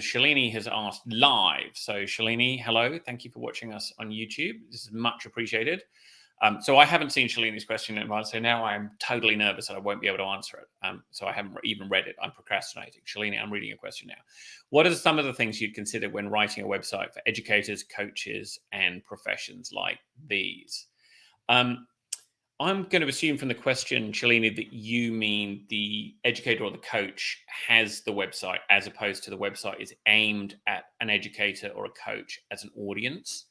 Shalini has asked live. So Shalini, hello. Thank you for watching us on YouTube. This is much appreciated. So I haven't seen Shalini's question in advance, so now I'm totally nervous that I won't be able to answer it. So I haven't even read it. I'm procrastinating. Shalini, I'm reading your question now. What are some of the things you'd consider when writing a website for educators, coaches, and professions like these? I'm going to assume from the question, Shalini, that you mean the educator or the coach has the website as opposed to the website is aimed at an educator or a coach as an audience.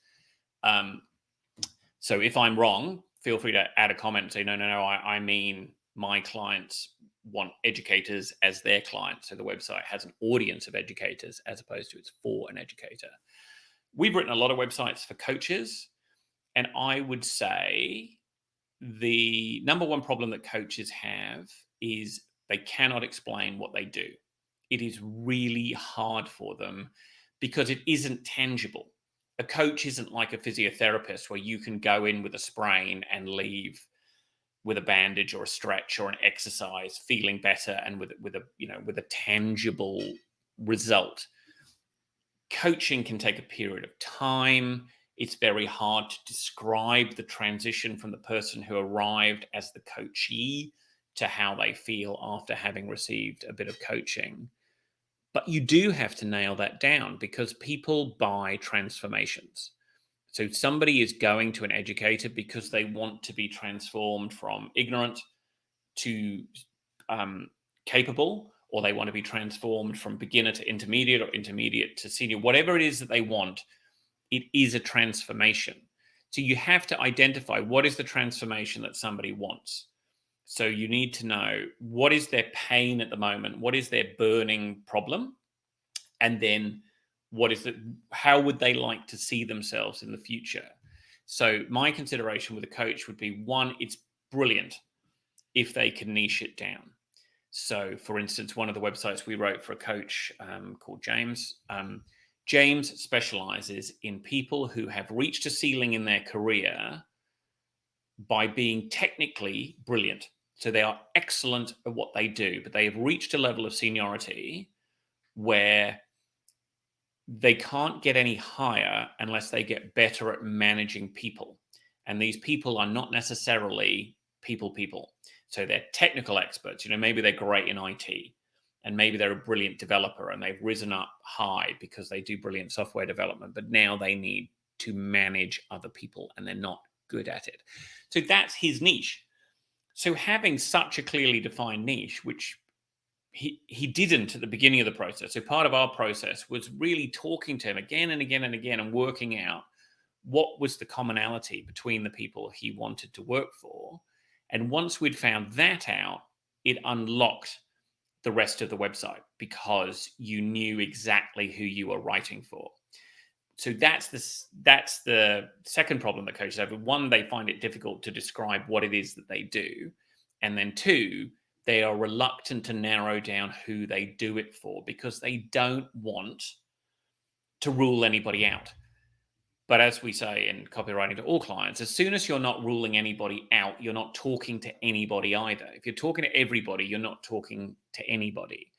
So if I'm wrong, feel free to add a comment and say, no, I mean my clients want educators as their clients. So the website has an audience of educators as opposed to it's for an educator. We've written a lot of websites for coaches, and I would say the number one problem that coaches have is they cannot explain what they do. It is really hard for them because it isn't tangible. A coach isn't like a physiotherapist where you can go in with a sprain and leave with a bandage or a stretch or an exercise feeling better and with a tangible result. Coaching can take a period of time. It's very hard to describe the transition from the person who arrived as the coachee to how they feel after having received a bit of coaching. But you do have to nail that down because people buy transformations. So somebody is going to an educator because they want to be transformed from ignorant to capable, or they want to be transformed from beginner to intermediate or intermediate to senior. Whatever it is that they want, it is a transformation. So you have to identify what is the transformation that somebody wants. So you need to know what is their pain at the moment, what is their burning problem, and then how would they like to see themselves in the future. So my consideration with a coach would be, one, it's brilliant if they can niche it down. So for instance, one of the websites we wrote for a coach called James, James specializes in people who have reached a ceiling in their career by being technically brilliant. So they are excellent at what they do, but they have reached a level of seniority where they can't get any higher unless they get better at managing people. And these people are not necessarily people. So they're technical experts. Maybe they're great in IT, and maybe they're a brilliant developer and they've risen up high because they do brilliant software development, but now they need to manage other people and they're not good at it. So that's his niche. So having such a clearly defined niche, which he didn't at the beginning of the process. So part of our process was really talking to him again and again and again and working out what was the commonality between the people he wanted to work for. And once we'd found that out, it unlocked the rest of the website because you knew exactly who you were writing for. So that's the second problem that coaches have. One, they find it difficult to describe what it is that they do. And then two, they are reluctant to narrow down who they do it for because they don't want to rule anybody out. But as we say in copywriting to all clients, as soon as you're not ruling anybody out, you're not talking to anybody either. If you're talking to everybody, you're not talking to anybody.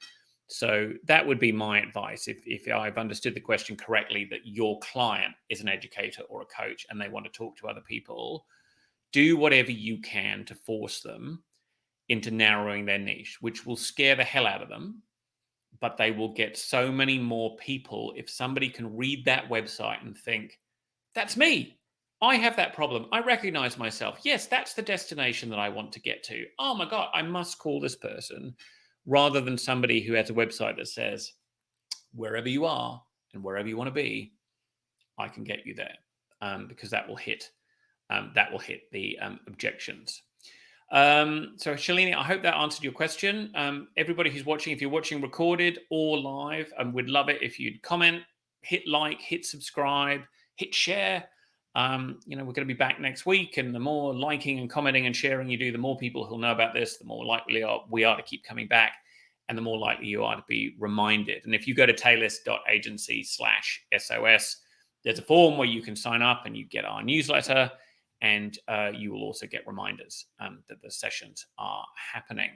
So that would be my advice. If I've understood the question correctly, that your client is an educator or a coach and they want to talk to other people, do whatever you can to force them into narrowing their niche, which will scare the hell out of them. But they will get so many more people if somebody can read that website and think, that's me. I have that problem. I recognize myself. Yes, that's the destination that I want to get to. Oh my God, I must call this person, rather than somebody who has a website that says, wherever you are and wherever you want to be, I can get you there, because that will hit the objections. So Shalini, I hope that answered your question. Everybody who's watching, if you're watching recorded or live, we'd love it if you'd comment, hit like, hit subscribe, hit share. We're going to be back next week, and the more liking and commenting and sharing you do, the more people who'll know about this, the more likely we are to keep coming back, and the more likely you are to be reminded. And if you go to taleist.agency/SOS, there's a form where you can sign up and you get our newsletter, and you will also get reminders that the sessions are happening.